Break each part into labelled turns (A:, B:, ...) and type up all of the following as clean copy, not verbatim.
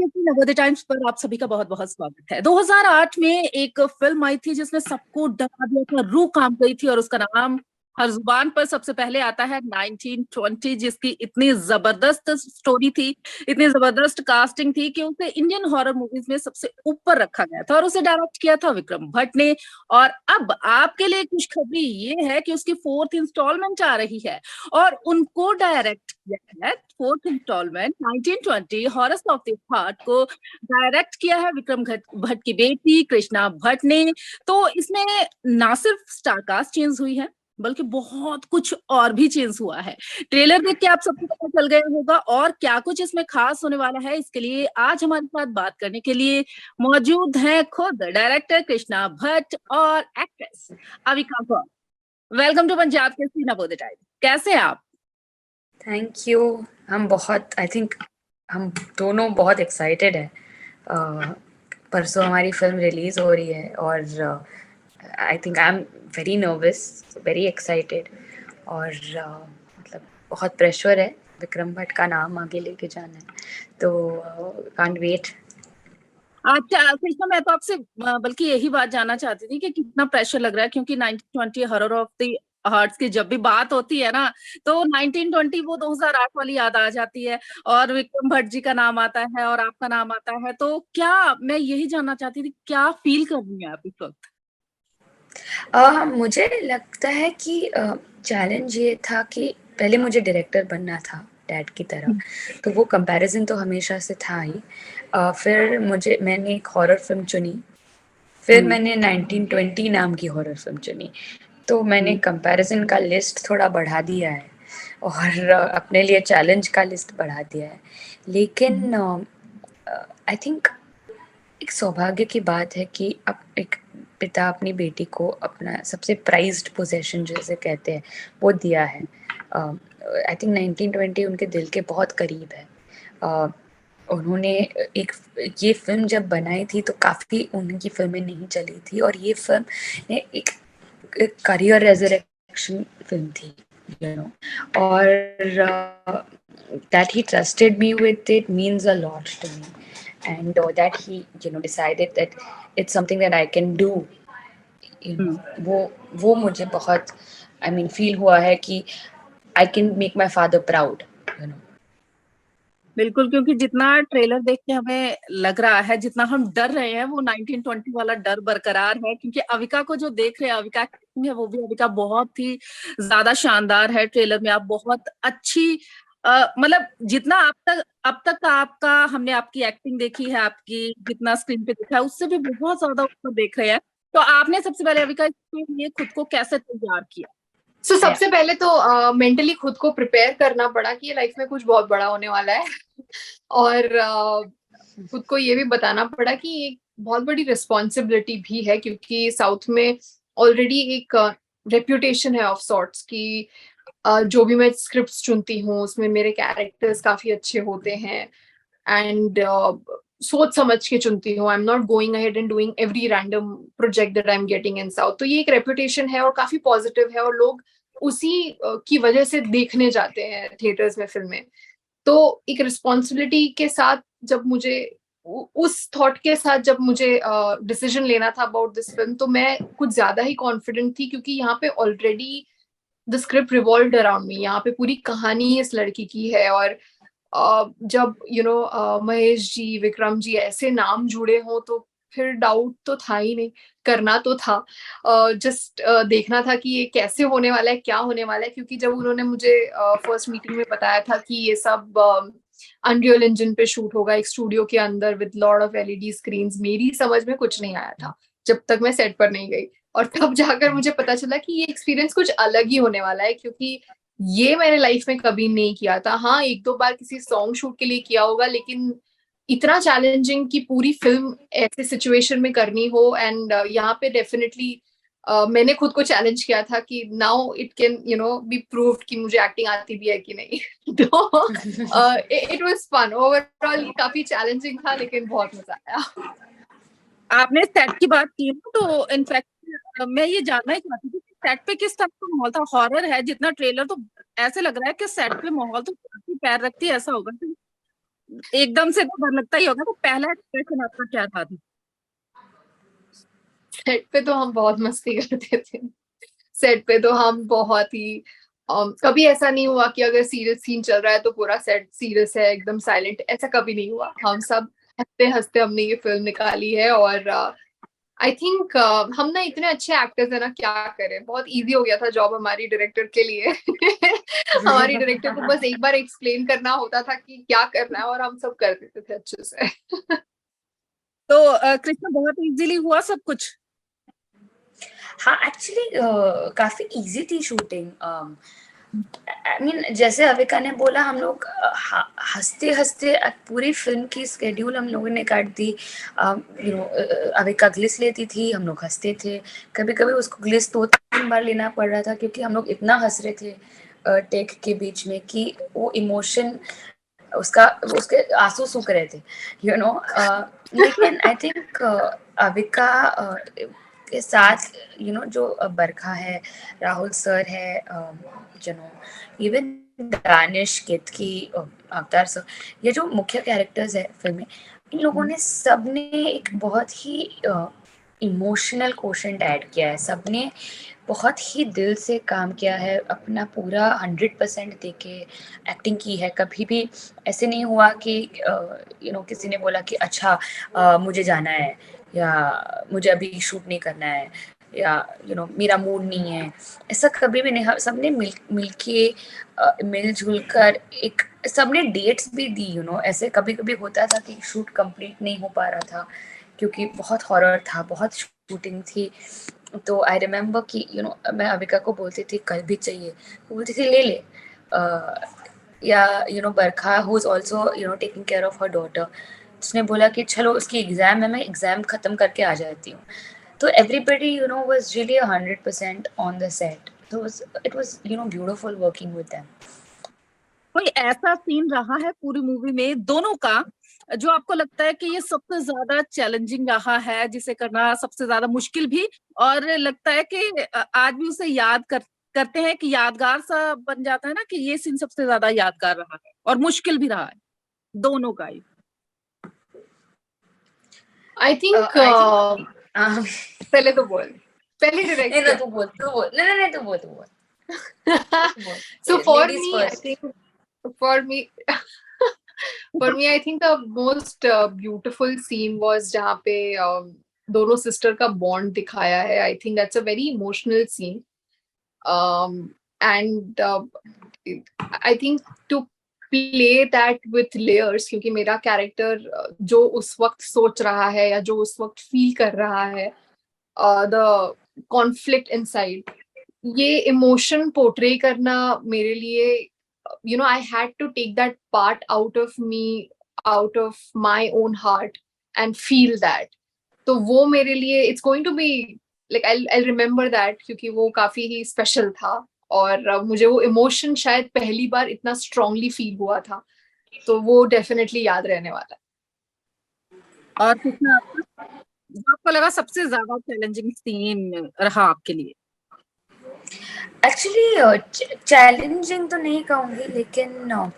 A: के नवोदय टाइम्स पर आप सभी का बहुत बहुत स्वागत है। 2008 में एक फिल्म आई थी जिसने सबको डरा दिया था, रूह कांप गई थी, और उसका नाम हर जुबान पर सबसे पहले आता है 1920, जिसकी इतनी जबरदस्त स्टोरी थी, इतनी जबरदस्त कास्टिंग थी कि उसे इंडियन हॉरर मूवीज में सबसे ऊपर रखा गया था, और उसे डायरेक्ट किया था विक्रम भट्ट ने। और अब आपके लिए खुशखबरी ये है कि उसकी 4th इंस्टॉलमेंट आ रही है, और उनको डायरेक्ट किया है 4th instalment 1920 horrors of the heart को डायरेक्ट किया है विक्रम भट्ट की बेटी कृष्णा भट्ट ने। तो इसमें ना सिर्फ स्टारकास्ट चेंज हुई है, बल्कि बहुत कुछ और भी चेंज हुआ है। ट्रेलर देख के आप सबको पता चल गया होगा, और क्या कुछ इसमें खास होने वाला है, इसके लिए आज हमारे साथ बात करने के लिए मौजूद हैं खुद डायरेक्टर कृष्णा भट्ट और actress Avika Kaur. Welcome to Punjab के नवोदय टाइम्स। कैसे हैं आप?
B: Thank you. आई थिंक हम दोनों बहुत एक्साइटेड हैं। परसों हमारी फिल्म रिलीज हो रही है और I think I am very nervous, very excited, और मतलब बहुत प्रेशर है। विक्रम भट्ट का नाम आगे लेके जाना है, तो कांट वेट।
A: अच्छा कृष्णा, मैं तो आपसे बल्कि यही बात जानना चाहती थी कि कितना प्रेशर लग रहा है, क्योंकि 1920 हॉरर ऑफ द हार्ट्स की जब भी बात होती है ना, तो 1920 वो 2008 वाली याद आ जाती है, और विक्रम भट्ट जी का नाम आता है और आपका नाम आता है। तो क्या, मैं यही जानना चाहती थी, क्या फील कर रही है आप इस वक्त?
B: मुझे लगता है कि चैलेंज ये था कि पहले मुझे डायरेक्टर बनना था डैड की तरह, तो वो कंपैरिजन तो हमेशा से था ही। फिर मैंने एक हॉरर फिल्म चुनी, फिर मैंने 1920 नाम की हॉरर फिल्म चुनी, तो मैंने कंपैरिजन का लिस्ट थोड़ा बढ़ा दिया है और अपने लिए चैलेंज का लिस्ट बढ़ा दिया है। लेकिन आई थिंक एक सौभाग्य की बात है कि अब एक पिता अपनी बेटी को अपना सबसे प्राइज्ड पोजेशन जैसे कहते हैं वो दिया है। आई थिंक 1920 उनके दिल के बहुत करीब है। उन्होंने ये फिल्म जब बनाई थी तो काफ़ी उनकी फिल्में नहीं चली थी, और ये फिल्म ने एक करियर रेजरेक्शन फिल्म थी, यू नो, और that he trusted me with it means a lot to me, and that he decided that it's something that I can do, वो मुझे बहुत फील हुआ है कि I can make my father proud, you know।
A: बिल्कुल, क्योंकि जितना trailer देख के हमें लग रहा है, जितना हम डर रहे हैं, वो 1920 वाला डर बरकरार है। क्योंकि अविका को जो देख रहे हैं, अविका की है, वो भी अविका बहुत ही ज्यादा शानदार है। ट्रेलर में आप बहुत अच्छी मतलब जितना अब तक का आपका, हमने आपकी एक्टिंग देखी है, आपकी जितना स्क्रीन पे देखा है, उससे भी बहुत ज्यादा ऊपर देख रहे हैं। तो आपने सबसे पहले अविका इसके लिए खुद को कैसे तैयार किया?
C: सबसे पहले तो मेंटली खुद को प्रिपेयर करना पड़ा कि ये लाइफ में कुछ बहुत बड़ा होने वाला है और खुद को ये भी बताना पड़ा कि एक बहुत बड़ी रिस्पॉन्सिबिलिटी भी है, क्योंकि साउथ में ऑलरेडी एक रेप्यूटेशन है ऑफ सॉर्ट्स कि जो भी मैं स्क्रिप्ट्स चुनती हूँ उसमें मेरे कैरेक्टर्स काफी अच्छे होते हैं, एंड सोच समझ के चुनती हूँ। I am not going ahead and doing every random project that I am getting in south. तो ये एक रेपुटेशन है और काफी पॉजिटिव है, और लोग उसी की वजह से देखने जाते हैं थिएटर्स में फिल्में। तो एक रिस्पॉन्सिबिलिटी के साथ जब मुझे उस थॉट के साथ जब मुझे डिसीजन लेना था अबाउट दिस फिल्म, तो मैं कुछ ज्यादा ही कॉन्फिडेंट थी, क्योंकि यहाँ पे already the script revolved around me. यहाँ पे पूरी कहानी इस लड़की की है, और जब महेश जी, विक्रम जी ऐसे नाम जुड़े हों तो फिर डाउट तो था ही नहीं, करना तो था। जस्ट देखना था कि ये कैसे होने वाला है, क्या होने वाला है। क्योंकि जब उन्होंने मुझे फर्स्ट मीटिंग में बताया था कि ये सब अनरियल इंजन पे शूट होगा एक स्टूडियो के अंदर with lot of LED screens, मेरी समझ में कुछ नहीं आया था जब तक मैं सेट पर नहीं गई। और तब जाकर मुझे पता चला कि ये एक्सपीरियंस कुछ अलग ही होने वाला है, क्योंकि ये मैंने लाइफ में कभी नहीं किया था। हाँ, एक दो बार किसी सॉन्ग शूट के लिए किया होगा, लेकिन इतना चैलेंजिंग कि पूरी फिल्म ऐसे सिचुएशन में करनी हो। एंड यहाँ पे डेफिनेटली मैंने खुद को चैलेंज किया था कि now it can be proved कि मुझे एक्टिंग आती भी है कि नहीं। तो इट वाज फन ओवरऑल। काफी चैलेंजिंग था, लेकिन बहुत मजा आया।
A: आपने सेट की बात की, तो इनफैक्ट मैं ये जानना ही चाहती थी कि सेट पे किस तरह का माहौल था। हॉरर है, जितना ट्रेलर तो ऐसे लग रहा है कि सेट पे माहौल तो काफी पैर रखती है, ऐसा होगा कि एकदम से तो डर लगता ही होगा। तो पहला एक्सप्रेशन आपका क्या था?
C: सेट पे तो हम बहुत मस्ती करते थे। सेट पे तो हम बहुत ही कभी ऐसा नहीं हुआ कि अगर सीरियस सीन चल रहा है तो पूरा सेट सीरियस है एकदम साइलेंट, ऐसा कभी नहीं हुआ। हम सब हंसते हंसते हमने ये फिल्म निकाली है। और आई थिंक हम ना इतने अच्छे एक्टर्स है ना, क्या करें, बहुत इजी हो गया था जॉब हमारी डायरेक्टर के लिए। हमारी डायरेक्टर को बस एक बार एक्सप्लेन करना होता था कि क्या करना है, और हम सब कर देते थे अच्छे से।
A: तो कृष्णा बहुत इजीली हुआ सब कुछ?
B: हाँ, एक्चुअली काफी इजी थी शूटिंग। आई मीन जैसे अविका ने बोला, हम लोग हंसते हंसते पूरी फिल्म की स्केड्यूल हम लोगों ने काट दी। अविका ग्लिस लेती थी, हम लोग हंसते थे। कभी कभी उसको ग्लिस 2-3 बार लेना पड़ रहा था क्योंकि हम लोग इतना हंस रहे थे टेक के बीच में कि वो इमोशन उसके आंसू सूख रहे थे, लेकिन आई थिंक अविका के साथ जो बरखा है, राहुल सर है, इवन दानिश केतकी, अवतार सर, ये जो मुख्य कैरेक्टर्स है फिल्म में, इन लोगों ने सबने एक बहुत ही इमोशनल कोशेंट ऐड किया है। सबने बहुत ही दिल से काम किया है, अपना पूरा 100% देके एक्टिंग की है। कभी भी ऐसे नहीं हुआ कि किसी ने बोला कि अच्छा मुझे जाना है, या मुझे अभी शूट नहीं करना है, या मेरा मूड नहीं है। ऐसा कभी भी नहीं। सबने मिलके मिलजुल कर एक सबने डेट्स भी दी। ऐसे कभी कभी होता था कि शूट कंप्लीट नहीं हो पा रहा था क्योंकि बहुत हॉरर था, बहुत शूटिंग थी। तो आई रिमेम्बर कि मैं अविका को बोलती थी कल भी चाहिए, वो बोलती थी ले ले। या Barkha who is also taking care of her daughter, उसने बोला कि चलो उसकी एग्जाम है, मैं एग्जाम खत्म करके आ जाती हूँ। तो everybody was really 100% on the set. So it was beautiful working with them.
A: कोई ऐसा सीन रहा है पूरी मूवी में दोनों का जो आपको लगता है कि ये सबसे ज्यादा चैलेंजिंग रहा है, जिसे करना सबसे ज्यादा मुश्किल भी, और लगता है कि आज भी उसे करते हैं कि यादगार सा बन जाता है ना, कि ये सीन सबसे ज्यादा यादगार रहा है और मुश्किल भी रहा है, दोनों का ही?
C: आई थिंक पहले तो बोल, पहले डायरेक्टर।
B: तू बोल नहीं तू बोल
C: So for
B: Ladies
C: me,
B: first.
C: I think for me, for me, I think the most beautiful scene was जहाँ पे दोनों सिस्टर का बॉन्ड दिखाया है. I think that's a very emotional scene. And I think to play that with layers, क्योंकि मेरा character जो उस वक्त सोच रहा है या जो उस वक्त फील कर रहा है, द कॉन्फ्लिक्ट इनसाइड, ये इमोशन पोर्ट्रे करना मेरे लिए, I had to take that part out of me, out of my own heart and feel that. तो वो मेरे लिए it's going to be like I'll remember that, क्योंकि वो काफी ही स्पेशल था और मुझे वो इमोशन शायद पहली बार इतना स्ट्रांगली फील हुआ था, तो वो डेफिनेटली याद रहने वाला है।
A: और कितना आपको लगा सबसे ज्यादा चैलेंजिंग सीन रहा आपके लिए?
B: एक्चुअली चैलेंजिंग तो नहीं कहूँगी, लेकिन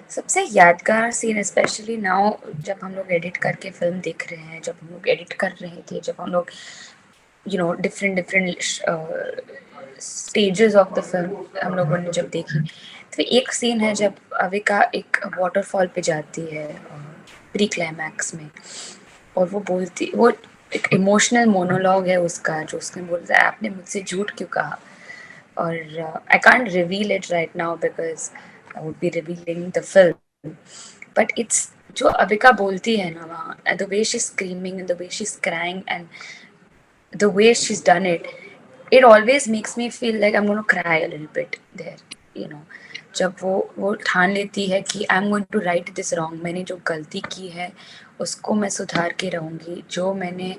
B: सबसे यादगार सीन स्पेशली नाउ जब हम लोग एडिट करके फिल्म देख रहे हैं, जब हम लोग एडिट कर रहे थे, जब हम लोग different stages of the film हम लोगों ने जब देखी, तो एक सीन है जब अविका एक वाटरफॉल पे जाती है प्री क्लाइमैक्स में, और वो एक इमोशनल मोनोलॉग है उसका, जो उसने बोलता है आपने मुझसे झूठ क्यों कहा। और I can't reveal it right now because I would be revealing the film, but it's जो अविका बोलती है ना वहाँ, the way she's screaming and the way she's crying and the way she's done it always makes me feel like I'm going to cry a little bit there. जब वो ठान लेती है कि I'm going to right this wrong, मैंने जो गलती की है उसको मैं सुधार के रहूँगी, जो मैंने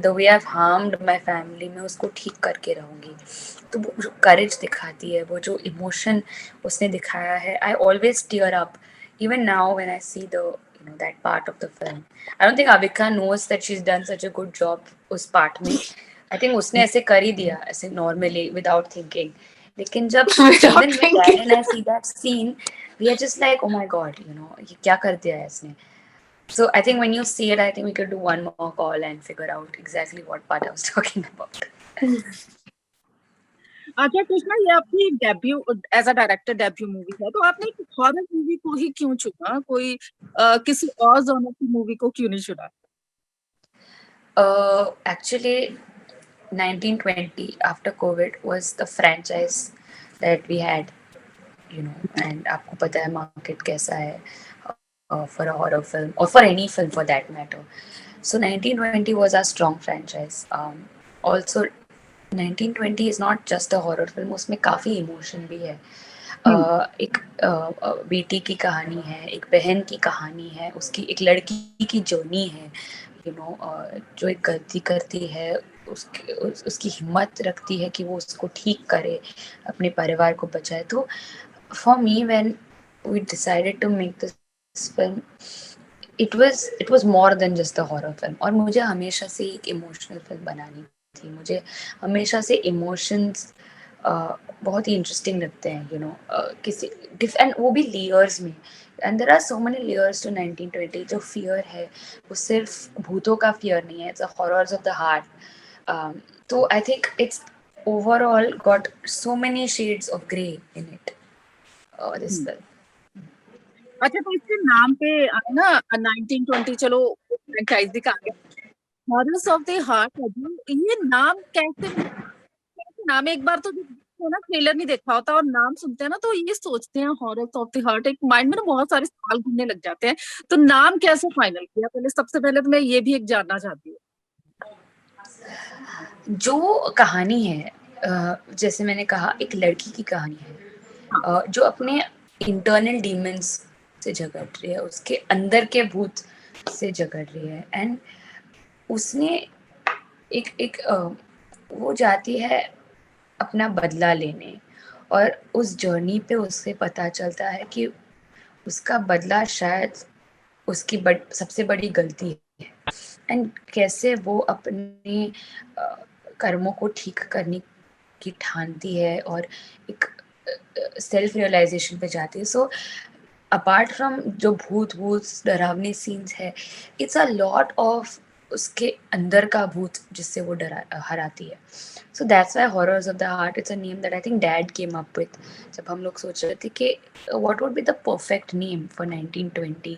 B: the way I've harmed my family, मैं उसको ठीक करके रहूँगी। तो वो जो करेज दिखाती है, वो जो इमोशन उसने दिखाया है, I always tear up even now when I see that part of the film. I don't think Avika knows that she's done such a good job उस part में. I think उसने ऐसे कर ही दिया, ऐसे normally without thinking. लेकिन जब even when I see that scene, we are just like, oh my god, you know, ये क्या कर दिया है इसने. So I think when you see it, I think we could do one more call and figure out exactly what part I was talking about.
A: अच्छा कृष्णा, ये आपकी debut as a director debut movie है, तो आपने एक horror movie को ही क्यों चुना? कोई किसी और जॉनर की मूवी को क्यों नहीं चुना?
B: Actually, 1920 after COVID was the franchise that we had, you know, and आपको पता है market कैसा है for a horror film or for any film for that matter. So 1920 was our strong franchise. Also 1920 is not just a horror film, उसमें काफ़ी emotion भी है. एक बेटी की कहानी है, एक बहन की कहानी है, उसकी एक लड़की की जर्नी है, यू नो, जो एक गलती करती है, उसकी हिम्मत रखती है कि वो उसको ठीक करे, अपने परिवार को बचाए. तो for me when we decided to make this film, it was more than just a horror film. और मुझे हमेशा से एक इमोशनल फिल्म बनानी थी. मुझे हमेशा से इमोशंस बहुत ही इंटरेस्टिंग लगते हैं, यू नो, किसी एंड वो भी लेयर्स में. And there are so many layers to 1920. जो फियर है वो सिर्फ भूतों का फियर नहीं है, it's a horrors of the heart. तो I think it's overall got so many shades of grey in it, this film.
A: अच्छा, तो इसके नाम पे ना 1920, चलो फ्रेंचाइजी का आ गया, हॉरर्स ऑफ द हार्ट, ये नाम कैसे नाम? एक बार तो ना ट्रेलर नहीं देखा होता और नाम सुनते हैं ना तो ये सोचते हैं हॉरर्स ऑफ द हार्ट, एक माइंड में ना बहुत सारे सवाल घूमने लग जाते हैं. तो नाम कैसे फाइनल किया? पहले सबसे पहले तो मैं ये भी एक जानना चाहती हूँ.
B: जो कहानी है, जैसे मैंने कहा, एक लड़की की कहानी है जो अपने इंटरनल डीमंस से झगड़ रही है, उसके अंदर के भूत से झगड़ रही है. एंड उसने एक वो जाती है अपना बदला लेने, और उस जर्नी पे उससे पता चलता है कि उसका बदला शायद उसकी सबसे बड़ी गलती है. एंड कैसे वो अपने कर्मों को ठीक करने की ठानती है और एक सेल्फ रियलाइजेशन पे जाती है. सो अपार्ट फ्रॉम जो भूत डरावने सीन्स है, इट्स अ लॉट ऑफ उसके अंदर का भूत जिससे वो हराती है. So that's why horrors of the heart, it's a name that I think dad came up with. जब हम लोग सोच रहे थे कि what would be the perfect name for 1920,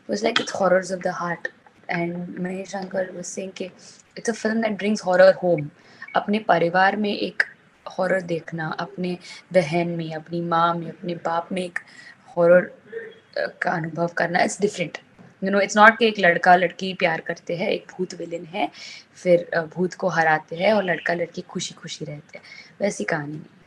B: was like it's horrors of the heart. And Mahesh Shankar was saying कि it's a film that brings horror home. अपने परिवार में एक हॉरर देखना, अपने बहन में, अपनी माँ में, अपने बाप में एक हॉरर का अनुभव करना, it's different. You know, it's not कि एक लड़का लड़की प्यार करते हैं, एक भूत विलेन है, फिर भूत को हराते हैं और लड़का लड़की खुशी खुशी रहते हैं, वैसी कहानी नहीं.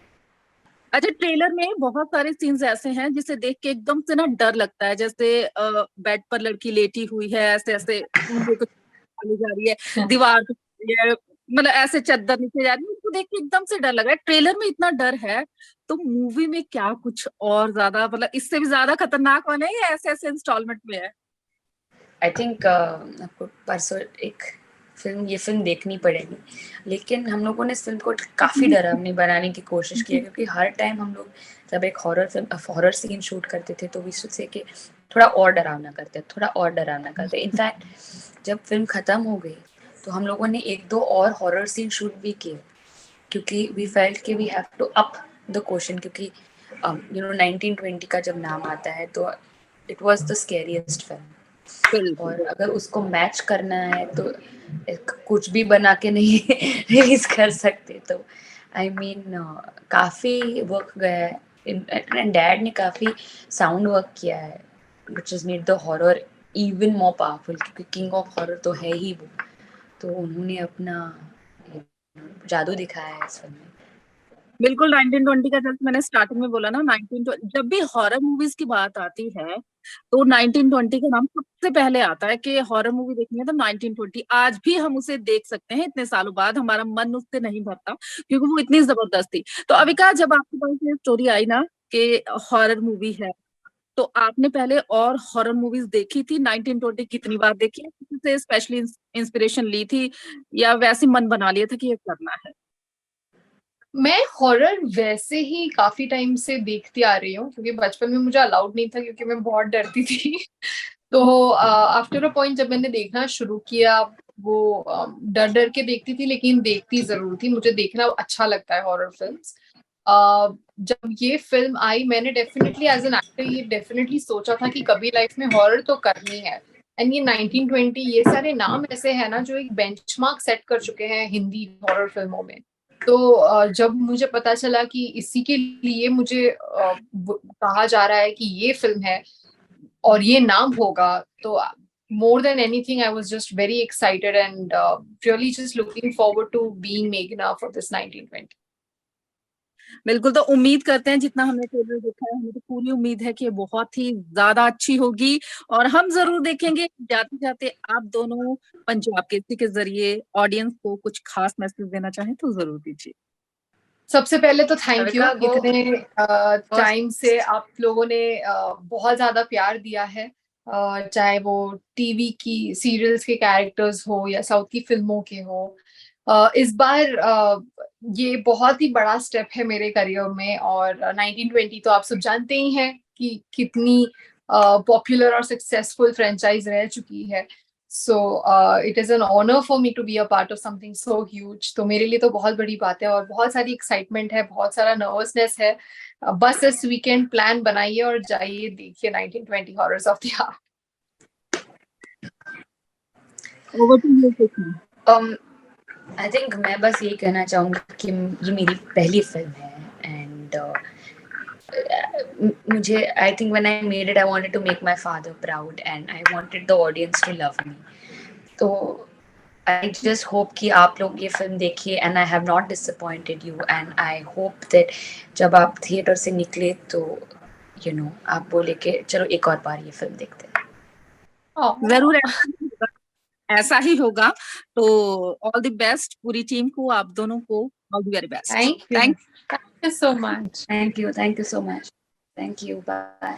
A: अच्छा, ट्रेलर में बहुत सारे सीन्स ऐसे हैं जिसे देख के एकदम से ना डर लगता है, जैसे बेड पर लड़की लेटी हुई है, ऐसे ऐसे ऊँगली को चली जा रही है, दीवार पे मतलब ऐसे चद्दर नीचे जा रही है, उसको देख के एकदम से डर लग रहा है. ट्रेलर में इतना डर है, तो मूवी में क्या कुछ और ज्यादा, मतलब इससे भी ज्यादा खतरनाक बने या ऐसे ऐसे इंस्टॉलमेंट में है?
B: आई थिंक आपको परसों ये फिल्म देखनी पड़ेगी. लेकिन हम लोगों ने इस फिल्म को काफ़ी डरावनी बनाने की कोशिश की है, क्योंकि हर टाइम हम लोग जब एक हॉरर सीन शूट करते थे तो वी शुड से कि थोड़ा और डरावना करते हैं, थोड़ा और डरावना करते हैं. इनफैक्ट जब फिल्म ख़त्म हो गई तो हम लोगों ने 1-2 और हॉरर सीन शूट भी किए, क्योंकि वी फेल्ट कि we have to up the question. क्योंकि यू नो 1920 का जब नाम आता है तो it was the scariest film, और अगर उसको मैच करना है तो कुछ भी बना के नहीं रिलीज कर सकते. तो आई मीन काफ़ी वर्क गया है. डैड ने काफ़ी साउंड वर्क किया है, which is made the horror even more powerful, क्योंकि किंग ऑफ हॉरर तो है ही वो. तो उन्होंने अपना जादू दिखाया है इस फिल्म में.
A: बिल्कुल. 1920 का जैसे मैंने स्टार्टिंग में बोला ना, 1920 जब भी हॉरर मूवीज की बात आती है तो 1920 का नाम सबसे पहले आता है कि हॉरर मूवी देखनी है तो 1920. आज भी हम उसे देख सकते हैं, इतने सालों बाद हमारा मन उससे नहीं भरता क्योंकि वो इतनी जबरदस्त थी. तो अविका, जब आपके पास ये स्टोरी आई ना कि हॉरर मूवी है, तो आपने पहले और हॉरर मूवीज देखी थी? 1920 कितनी बार देखी है? किसी से स्पेशली इंस्पिरेशन ली थी या वैसे मन बना लिया था कि ये करना है?
C: मैं हॉरर वैसे ही काफी टाइम से देखती आ रही हूँ, क्योंकि बचपन में मुझे अलाउड नहीं था क्योंकि मैं बहुत डरती थी। तो आफ्टर अ पॉइंट जब मैंने देखना शुरू किया, वो डर डर के देखती थी, लेकिन देखती जरूर थी। मुझे देखना अच्छा लगता है हॉरर फिल्म्स। जब ये फिल्म आई, मैंने डेफिनेटली एज एन एक्टर ये डेफिनेटली सोचा था कि कभी लाइफ में हॉरर तो करनी है। एंड ये 1920 ये सारे नाम ऐसे हैं ना जो एक बेंचमार्क सेट कर चुके हैं हिंदी हॉरर फिल्मों में। तो जब मुझे पता चला कि इसी के लिए मुझे कहा जा रहा है कि ये फिल्म है और ये नाम होगा, तो more than anything I was just very excited and really just looking forward to being Meghna for this 1920।
A: बिल्कुल, तो उम्मीद करते हैं, जितना हमने ट्रेलर देखा है, हमें तो पूरी उम्मीद है कि बहुत ही ज्यादा अच्छी होगी और हम जरूर देखेंगे। जाते जाते आप दोनों पंजाब केसरी के जरिए ऑडियंस को कुछ खास मैसेज देना चाहें तो जरूर दीजिए।
C: सबसे पहले तो थैंक यू,
B: अविका, वो
C: इतने टाइम से आप लोगों ने बहुत ज्यादा प्यार दिया है, चाहे वो टीवी की सीरियल्स के कैरेक्टर्स हो या साउथ की फिल्मों के हो। इस बार ये बहुत ही बड़ा स्टेप है मेरे करियर में, और 1920 तो आप सब जानते ही हैं कि कितनी पॉपुलर और सक्सेसफुल फ्रेंचाइज रह चुकी है। So it is an honour for me to be a part of something so huge. तो मेरे लिए तो बहुत बड़ी बात है और बहुत सारी एक्साइटमेंट है, बहुत सारा नर्वसनेस है। बस इस वीकेंड प्लान बनाइए और जाइए देखिए 1920 horrors of the heart.
A: Over to you Krishna.
B: I think मैं बस यही कहना चाहूँगी कि ये मेरी पहली फिल्म है, एंड मुझे I think when I made it I wanted to make my father proud and I wanted the audience to love me. तो आई जस्ट होप कि आप लोग ये फिल्म देखिए and I have not disappointed you, and I hope that जब आप theatre से निकले तो आप बोले कि चलो एक और बार ये फिल्म देखते हैं।
A: जरूर ऐसा ही होगा। तो ऑल द बेस्ट पूरी टीम को, आप दोनों को all the very best.
C: Thank you so much.
B: Thank you so much. Thank you, bye.